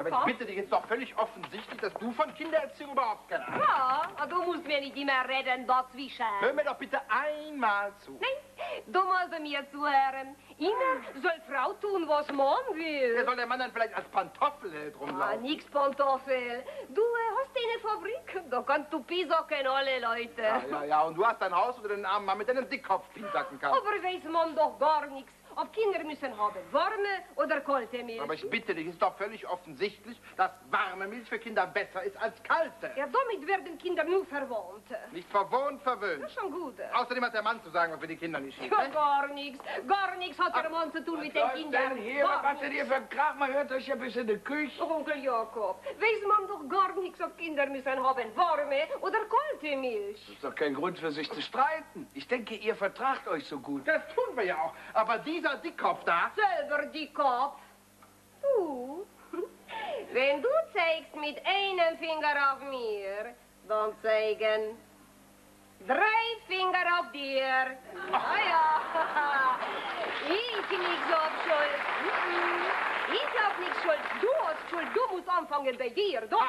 Aber ich bitte dich, ist doch völlig offensichtlich, dass du von Kindererziehung überhaupt keine Ahnung hast. Ja, du musst mir nicht immer reden dazwischen. Hör mir doch bitte einmal zu. Nein, du musst mir zuhören. Immer soll Frau tun, was Mann will. Wer soll der Mann dann vielleicht als Pantoffelheld rumlaufen? Nix Pantoffel. Du hast eine Fabrik, da kannst du pisacken alle Leute. Ja, und du hast dein Haus, wo du den armen Mann mit deinem Dickkopf pinsacken kannst. Aber weiß man doch gar nichts. Ob Kinder müssen haben warme oder kalte Milch. Aber ich bitte dich, ist doch völlig offensichtlich, dass warme Milch für Kinder besser ist als kalte. Ja, damit werden Kinder nur verwohnt. Nicht verwohnt, verwöhnt. Das ist schon gut. Außerdem hat der Mann zu sagen, was für die Kinder nicht schief. Ja, gar nichts. Gar nichts hat der Mann zu tun mit den Kindern. Hier, was habt ihr für Krach? Man hört euch ja bis in die Küche. Onkel Jakob, weiß man doch gar nichts, ob Kinder müssen haben warme oder kalte Milch. Das ist doch kein Grund für sich zu streiten. Ich denke, ihr vertragt euch so gut. Das tun wir ja auch. Aber dieser Dickkopf da... Selber Dickkopf. Du, wenn du zeigst mit einem Finger auf mir, dann zeigen 3 Finger auf dir. Ja. Ich nicht so auf Schuld. Ich hab nicht Schuld. Du hast Schuld. Du musst anfangen bei dir. Doch.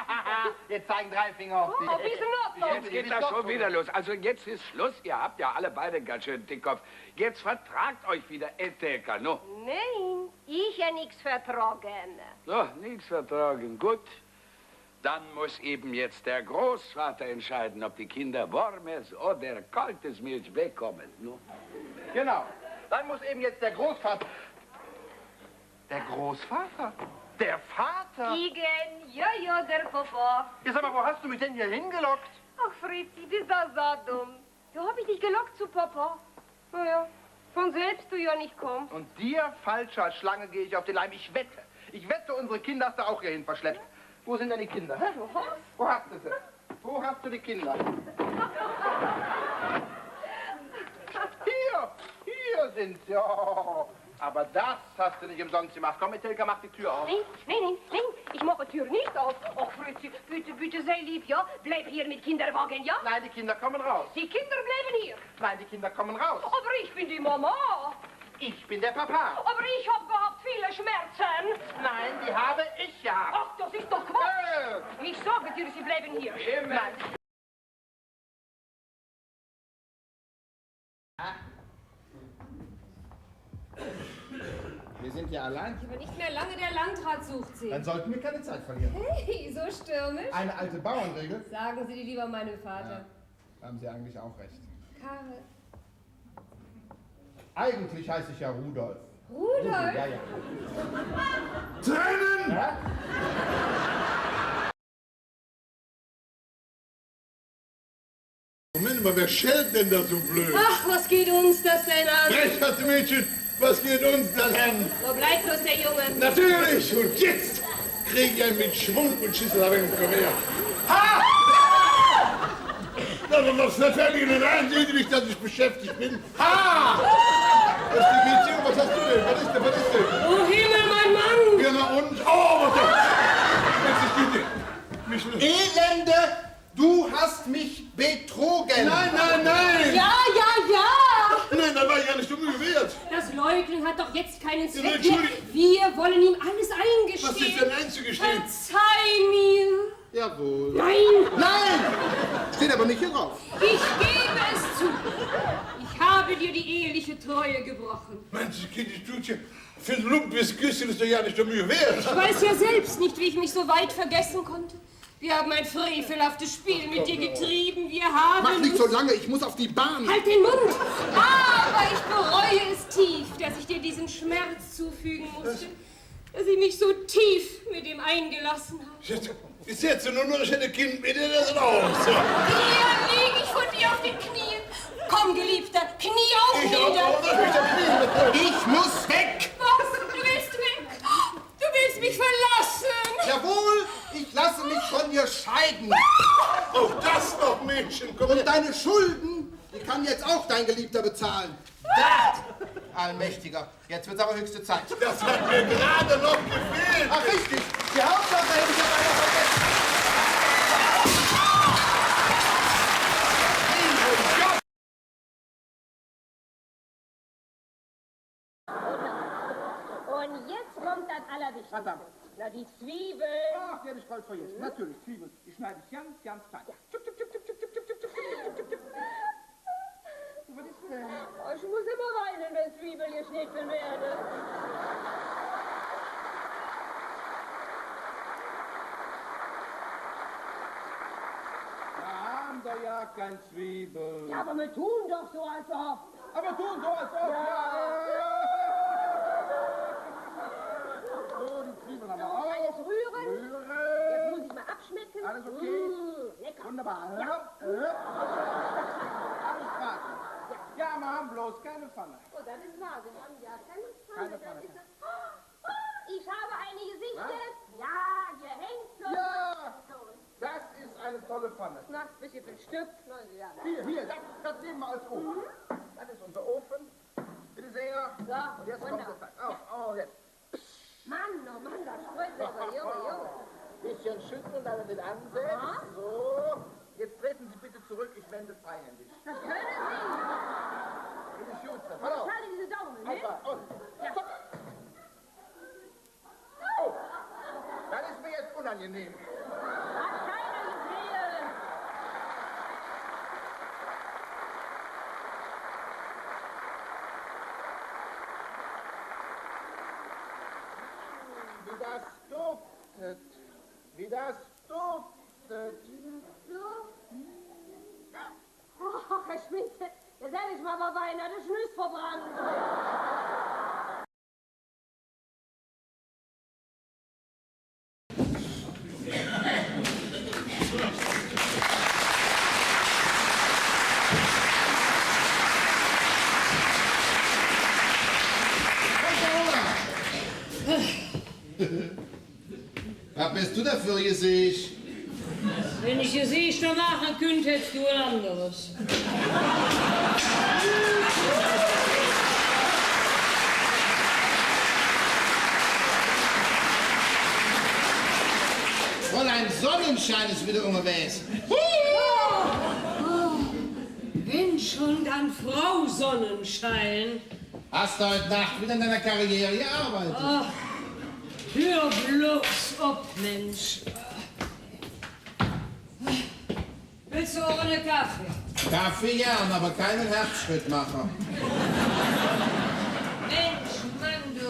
Jetzt zeigen 3 Finger auf dich. Oh, bis noch. Jetzt geht das schon wieder los. Also jetzt ist Schluss. Ihr habt ja alle beide ganz schön Dickkopf. Jetzt vertragt euch wieder, Eteka, no? Nein, ich habe nichts vertragen. So, nichts vertragen. Gut. Dann muss eben jetzt der Großvater entscheiden, ob die Kinder warmes oder kaltes Milch bekommen. No? Genau. Dann muss eben jetzt der Großvater... Der Großvater? Der Vater? Igen, ja, der Papa. Ja, sag mal, wo hast du mich denn hier hingelockt? Ach, Fritzi, bist da so dumm. Du hab ich dich gelockt zu Papa. Naja, von selbst du ja nicht kommst. Und dir, falscher Schlange, gehe ich auf den Leim. Ich wette, unsere Kinder hast du auch hierhin verschleppt. Wo sind denn die Kinder? Hä? Was? Wo hast du sie? Wo hast du die Kinder? Hier sind sie. Oh. Aber das hast du nicht umsonst gemacht. Komm, Etelka, mach die Tür auf. Nein, ich mache die Tür nicht auf. Ach, Fritzi, bitte, sei lieb, ja? Bleib hier mit Kinderwagen, ja? Nein, die Kinder kommen raus. Die Kinder bleiben hier. Nein, die Kinder kommen raus. Aber ich bin die Mama. Ich bin der Papa. Aber ich hab gehabt viele Schmerzen. Nein, die habe ich ja. Ach, das ist doch Quatsch. Ich sage dir, sie bleiben hier. Nein. Wir sind ja allein. Aber nicht mehr lange, der Landrat sucht Sie. Dann sollten wir keine Zeit verlieren. Hey, so stürmisch. Eine alte Bauernregel. Sagen Sie die lieber meinem Vater. Ja, haben Sie eigentlich auch recht. Karl. Eigentlich heiße ich ja Rudolf. Rudolf? Ja. Tränen! Ja? Moment mal, wer schellt denn da so blöd? Ach, was geht uns das denn an? Frechheit, Mädchen, was geht uns das an? Wo bleibt bloß der Junge? Natürlich, und jetzt krieg ich einen mit Schwung und Schüssel komm her. Ha! Na, was verteidigen denn an? Sehen Sie nicht, dass ich beschäftigt bin? Ha! Was ist die Mädchen? Was hast du denn? Was ist denn? Oh Himmel, mein Mann! Ja, na und? Oh, was ist Elende! Du hast mich betrogen! Nein! Ja! Nein, da war ich ja nicht um Mühe wert. Das Leugnen hat doch jetzt keinen Zweck mehr. Entschuldigung. Wir wollen ihm alles eingestehen. Was ist denn einzugestehen? Verzeih mir! Jawohl. Nein! Steht aber nicht hier drauf. Ich gebe es zu. Ich habe dir die eheliche Treue gebrochen. Manches Kind, ich tut ja. Für ein lumpes Küsschen ist doch ja nicht um Mühe wert. Ich weiß ja selbst nicht, wie ich mich so weit vergessen konnte. Wir haben ein frevelhaftes Spiel mit dir getrieben. Wir haben... Mach nicht so lange, ich muss auf die Bahn. Halt den Mund! Aber ich bereue es tief, dass ich dir diesen Schmerz zufügen musste. Dass ich mich so tief mit ihm eingelassen habe. Ich setze nur noch ein Kind mit dir das raus. Hier liege ich vor dir auf den Knien. Komm, Geliebter, knie auf nieder. Ich muss weg! Was? Du willst weg? Du willst mich verlassen? Jawohl, ich lasse mich von dir scheiden. Auch das noch, Mädchen. Komm her. Und deine Schulden, die kann jetzt auch dein Geliebter bezahlen. Da! Allmächtiger, jetzt wird's aber höchste Zeit. Das hat mir gerade noch gefehlt. Ach richtig, die Hauptsache hätte ich aber noch vergessen. Und jetzt kommt das Allerwichtigste. Verdammt. Na, Na, die Zwiebeln. Ach, die hätte ich bald vergessen. Natürlich, Zwiebeln. Die schneide ich ganz, ganz fein. Tschuk, tschuk, tschuk, tschuk, tschuk, tschuk, tschuk, tschuk, tschuk, tschuk, tschuk. Was ist denn? Oh, ich muss immer weinen, wenn Zwiebeln geschnitten werden. Wir haben da ja kein Zwiebeln. Ja, aber wir tun doch so, als ob. Aber tun so, als ob. Ja. So, die Zwiebeln haben wir So, auch. jetzt rühren. Rühren. Jetzt muss ich mal abschmecken. Alles okay? Lecker. Wunderbar. Ja. Alles passt. Ja, wir haben bloß keine Pfanne. Oh, das ist wahr. Wir haben ja keine Keine Pfanne. Pfanne. Das ist das. Oh, ich habe eine gesichtet. Ja, hier hängt so. Ja, das ist eine tolle Pfanne. Na, ein bisschen für ein Stück. Na, ja. Hier, das nehmen wir als Ofen. Das ist unser Ofen. Bitte sehr. So, Und jetzt kommt wunderbar. das Teig. Oh, jetzt. Mann, oh Mann, das freut mich aber, Junge. Bisschen schütteln, damit es ansetzt. Aha. So. Jetzt treten Sie bitte zurück, ich wende freihändig. Das können Sie. Bitte schützen. Hallo. Schalte diese Daumen, ne? Einfach. Und. Ja. Stopp. Oh. Das ist mir jetzt unangenehm. Hat keiner gesehen. Wie das duftet. Wie das duftet. So. Oh, Herr Spitze, jetzt hätte ich mal beinahe den Schnüss verbrannt. Was bist du dafür, Gesicht? Wenn ich Gesicht noch machen könnte, hättest du ein anderes. Fräulein Sonnenschein ist wieder unterwegs. Wenn schon, dann Frau Sonnenschein. Hast du heute Nacht wieder in deiner Karriere gearbeitet? Ach, hör bloß ob, Mensch. Willst du auch einen Kaffee? Kaffee gern, aber keinen Herzschrittmacher. Mensch, Mann, du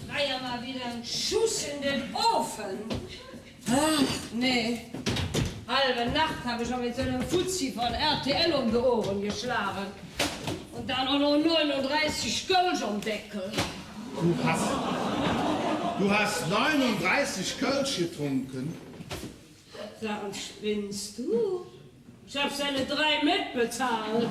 war ja mal wieder ein Schuss in den Ofen. Ach, nee. Halbe Nacht habe ich schon mit so einem Fuzzi von RTL um die Ohren geschlagen. Und dann auch noch 39 Kölsch am Deckel. Du hast 39 Kölsch getrunken? Sag, und spinnst du? Ich hab seine 3 mitbezahlt.